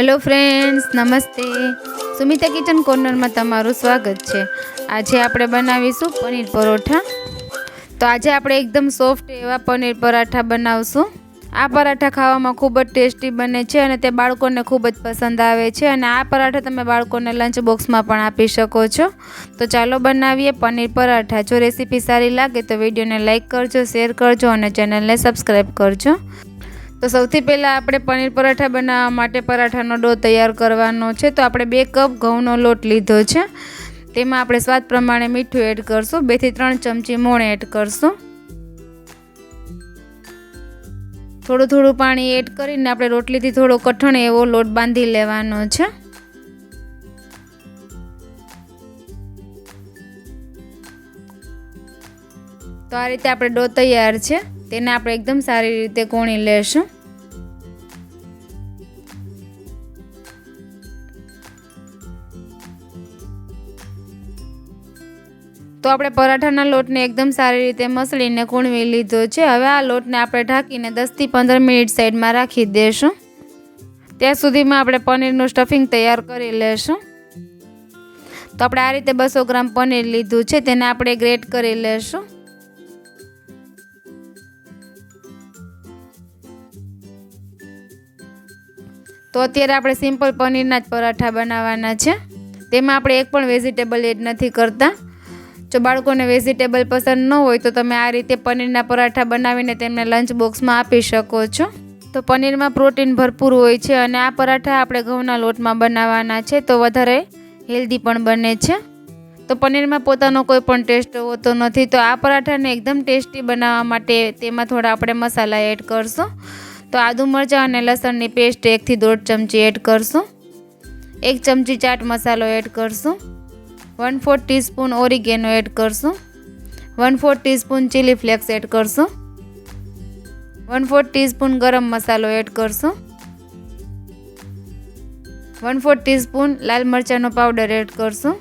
Hello friends, नमस्ते। Sumita kitchen corner में तमारुं स्वागत है। आज આપણે બનાવીશું પનીર પરોઠા। તો આજે આપણે એકદમ સોફ્ટ એવા પનીર પરાઠા બનાવશું। આ પરાઠા ખાવામાં ખૂબ જ ટેસ્ટી બને છે અને તે બાળકોને ખૂબ જ પસંદ આવે છે અને આ પરાઠા તમે બાળકોને લંચ બોક્સમાં પણ આપી શકો છો। તો ચાલો બનાવીએ પનીર પરાઠા। જો રેસીપી સારી લાગે તો વિડીયોને લાઈક કરજો, શેર કરજો અને ચેનલને સબસ્ક્રાઈબ કરજો। तो સૌથી પહેલા આપણે પનીર પરાઠા બનાવવા માટે પરાઠાનો ડો તૈયાર કરવાનો છે। તો આપણે 2 કપ ઘઉંનો લોટ લીધો છે। તેમાં આપણે સ્વાદ પ્રમાણે મીઠું એડ કરશું, 2 થી 3 ચમચી મોણ એડ કરશું। થોડું થોડું પાણી એડ કરીને આપણે રોટલીથી થોડો કઠણ એવો લોટ બાંધી લેવાનો છે। તો આ રીતે આપણે ડો તૈયાર છે, તેને આપણે એકદમ સારી રીતે કોણી લેશું। તો આપણે પરાઠાના લોટને એકદમ સારી રીતે મસળીને કૂણવી લીધો છે। હવે આ લોટને આપણે ઢાંકીને 10 થી 15 મિનિટ સાઈડમાં રાખી દેશું। ત્યાં સુધીમાં આપણે પનીરનું સ્ટફિંગ તૈયાર કરી લેશું। તો આપણે આ રીતે 200 ગ્રામ પનીર લીધું છે, તેને આપણે ગ્રેટ કરી લેશું। તો અત્યારે આપણે સિમ્પલ પનીરના જ પરાઠા બનાવવાના છે। તેમાં આપણે એક પણ વેજીટેબલ એડ નથી કરતા। જો બાળકોને વેજીટેબલ પસંદ ન હોય તો તમે આ રીતે પનીરના પરાઠા બનાવીને તેમને લંચ બોક્સમાં આપી શકો છો। તો પનીરમાં પ્રોટીન ભરપૂર હોય છે અને આ પરાઠા આપણે ઘઉંના લોટમાં બનાવવાના છે, તો વધારે હેલ્ધી પણ બને છે। તો પનીરમાં પોતાનો કોઈ પણ ટેસ્ટ હોતો નથી। તો આ પરાઠાને એકદમ ટેસ્ટી બનાવવા માટે તેમાં થોડા આપણે મસાલા એડ કરશું। તો આદુ મરચાં અને લસણની પેસ્ટ 1 થી 1.5 ચમચી એડ કરશું। 1 ચમચી ચાટ મસાલો એડ કરશું। 1/4 ટીસ્પૂન ઓરિગેનો એડ કરશું। 1/4 ટીસ્પૂન ચીલી ફ્લેક્સ એડ કરશું। 1/4 ટીસ્પૂન ગરમ મસાલો એડ કરશું। 1/4 ટીસ્પૂન લાલ મરચાંનો પાવડર એડ કરશું।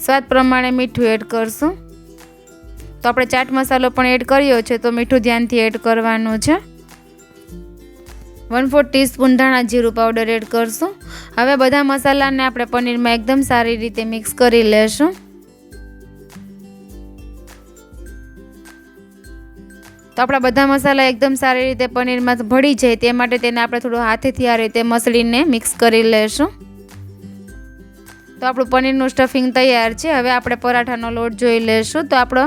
સ્વાદ પ્રમાણે મીઠું એડ કરશું। તો આપણે ચાટ મસાલો પણ એડ કર્યો છે, તો મીઠું ધ્યાનથી એડ કરવાનું છે। 1/4 ટીસ્પૂન ધાણા જીરું પાવડર એડ કરશું। હવે બધા મસાલાને આપણે પનીરમાં એકદમ સારી રીતે મિક્સ કરી લેશું। તો આપણા બધા મસાલા એકદમ સારી રીતે પનીરમાં ભળી જાય તે માટે તેને આપણે થોડું હાથેથી આ રીતે મસળીને મિક્સ કરી લેશું। તો આપણું પનીરનું સ્ટફિંગ તૈયાર છે। હવે આપણે પરાઠાનો લોટ જોઈ લેશું। તો આપણો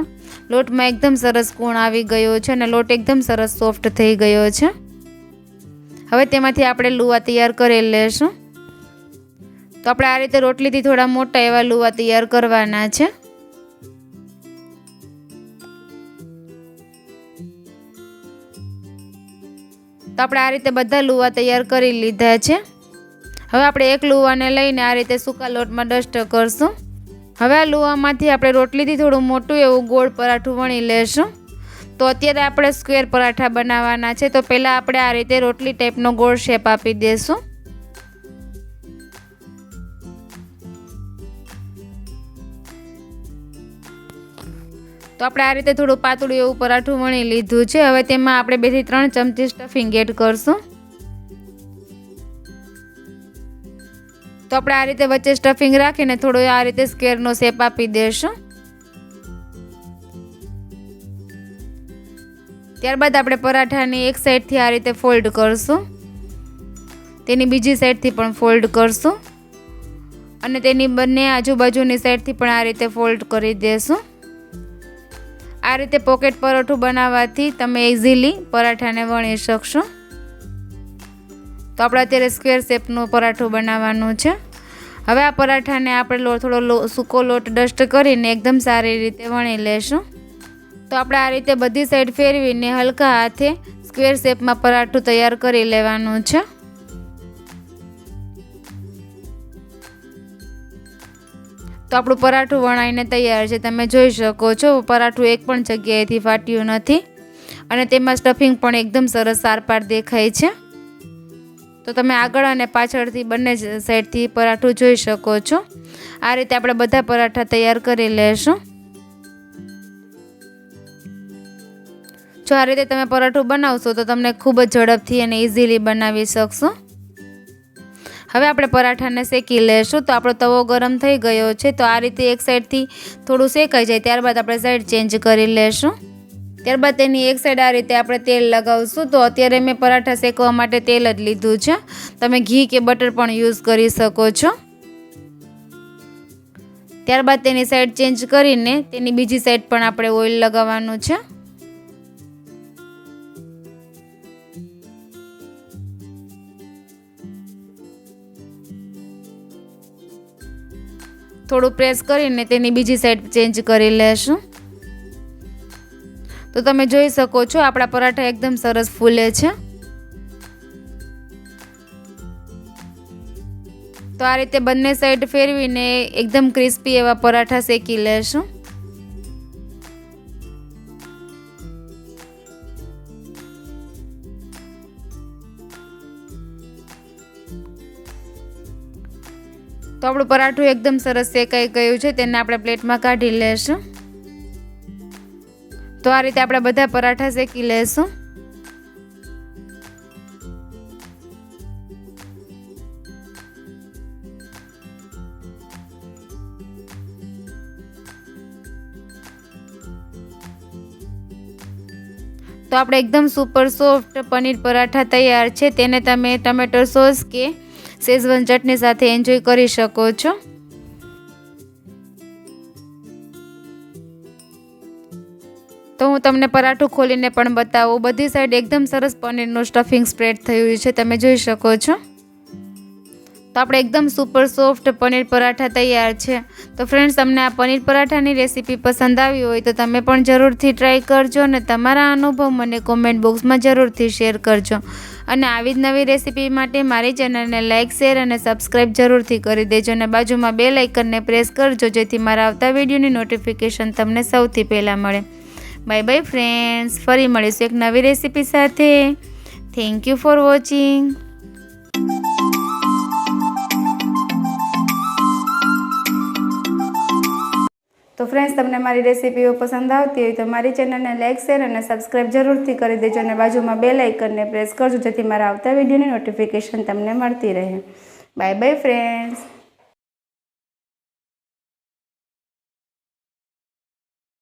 લોટમાં એકદમ સરસ કોણ આવી ગયો છે અને લોટ એકદમ સરસ સોફ્ટ થઈ ગયો છે। હવે તેમાંથી આપણે લુવા તૈયાર કરી લેશું। તો આપણે આ રીતે રોટલીથી થોડા મોટા એવા લુવા તૈયાર કરવાના છે। તો આપણે આ રીતે બધા લુવા તૈયાર કરી લીધા છે। હવે આપણે એક લુવાને લઈને આ રીતે સૂકા લોટમાં ડસ્ટ કરશું। હવે આ લુવામાંથી આપણે રોટલીથી થોડું મોટું એવું ગોળ પરાઠું વણી લેશું। તો અત્યારે આપણે સ્ક્વેર પરાઠા બનાવવાના છે। તો પહેલાં આપણે આ રીતે રોટલી ટાઈપનો ગોળ શેપ આપી દઈશું। તો આપણે આ રીતે થોડું પાતળું એવું પરાઠું વણી લીધું છે। હવે તેમાં આપણે 2 થી 3 ચમચી સ્ટફિંગ એડ કરશું। તો આપણે આ રીતે વચ્ચે સ્ટફિંગ રાખીને થોડો આ રીતે સ્ક્વેરનો શેપ આપી દઈશું। ત્યારબાદ આપણે પરાઠાની એક સાઈડથી આ રીતે ફોલ્ડ કરશું, તેની બીજી સાઈડથી પણ ફોલ્ડ કરશું અને તેની બંને આજુબાજુની સાઈડથી પણ આ રીતે ફોલ્ડ કરી દેશું। આ રીતે પોકેટ પરોઠું બનાવવાથી તમે ઇઝીલી પરાઠાને વણી શકશો। તો આપણે અત્યારે સ્ક્વેર શેપનું પરાઠું બનાવવાનું છે। હવે આ પરાઠાને આપણે થોડો સૂકો લોટ ડસ્ટ કરીને એકદમ સારી રીતે વણી લેશું। તો આપણે આ રીતે બધી સાઈડ ફેરવીને હલકા હાથે સ્ક્વેર શેપમાં પરાઠું તૈયાર કરી લેવાનું છે। તો આપણું પરાઠું વણાઈને તૈયાર છે। તમે જોઈ શકો છો પરાઠું એક પણ જગ્યાએથી ફાટ્યું નથી અને તેમાં સ્ટફિંગ પણ એકદમ સરસ આરપાર દેખાય છે। તો તમે આગળ અને પાછળથી બંને સાઈડથી પરાઠું જોઈ શકો છો। આ રીતે આપણે બધા પરાઠા તૈયાર કરી લેશું। જો આ રીતે તમે પરાઠું બનાવશો તો તમને ખૂબ જ ઝડપથી અને ઇઝીલી બનાવી શકશો। હવે આપણે પરાઠાને શેકી લેશું। તો આપણો તવો ગરમ થઈ ગયો છે। તો આ રીતે એક સાઈડથી થોડું શેકાઈ જાય ત્યારબાદ આપણે સાઈડ ચેન્જ કરી લેશું। ત્યારબાદ તેની એક સાઈડ આ રીતે આપણે તેલ લગાવશું। તો અત્યારે મેં પરાઠા શેકવા માટે તેલ જ લીધું છે, તમે ઘી કે બટર પણ યુઝ કરી શકો છો। ત્યારબાદ તેની સાઈડ ચેન્જ કરીને તેની બીજી સાઈડ પણ આપણે ઓઇલ લગાવવાનું છે। થોડું પ્રેસ કરીને તેની બીજી સાઈડ ચેન્જ કરી લેશું। તો તમે જોઈ શકો છો આપણા પરાઠા એકદમ સરસ ફૂલે છે। તો આ રીતે બંને સાઈડ ફેરવીને એકદમ ક્રિસ્પી એવા પરાઠા શેકી લેશું। તો આપણું પરાઠું એકદમ સરસ શેકાઈ ગયું છે, તેને આપણે પ્લેટમાં કાઢી લેશું। તો આ રીતે આપણે બધા પરાઠા શેકી લેશું। તો આપણે એકદમ સુપર સોફ્ટ પનીર પરાઠા તૈયાર છે। તેને તમે ટમેટો સોસ કે શેઝવાન ચટણી સાથે એન્જોય કરી શકો છો। તો હું તમને પરાઠું ખોલીને પણ બતાવું। બધી સાઈડ એકદમ સરસ પનીરનું સ્ટફિંગ સ્પ્રેડ થયું છે, તમે જોઈ શકો છો। તો આપણે એકદમ સુપર સોફ્ટ પનીર પરાઠા તૈયાર છે। તો ફ્રેન્ડ્સ, તમને આ પનીર પરાઠાની રેસીપી પસંદ આવી હોય તો તમે પણ જરૂરથી ટ્રાય કરજો અને તમારા અનુભવ મને કોમેન્ટ બોક્સમાં જરૂરથી શેર કરજો। અને આવી જ નવી રેસીપી માટે મારી ચેનલને લાઇક, શેર અને સબસ્ક્રાઈબ જરૂરથી કરી દેજો અને બાજુમાં બેલ આઇકનને પ્રેસ કરજો જેથી મારા આવતા વિડીયોની નોટિફિકેશન તમને સૌથી પહેલાં મળે। બાય બાય ફ્રેન્ડ્સ, ફરી મળીશું એક નવી રેસીપી સાથે। Thank you for watching. તો ફ્રેન્ડ્સ, તમને મારી રેસીપીઓ પસંદ આવતી હોય તો મારી ચેનલને લાઇક, શેર અને સબસ્ક્રાઈબ જરૂરથી કરી દેજો અને બાજુમાં બેલ આઇકનને પ્રેસ કરજો જેથી મારા આવતા વિડીયોની નોટિફિકેશન તમને મળતી રહે। Bye bye friends.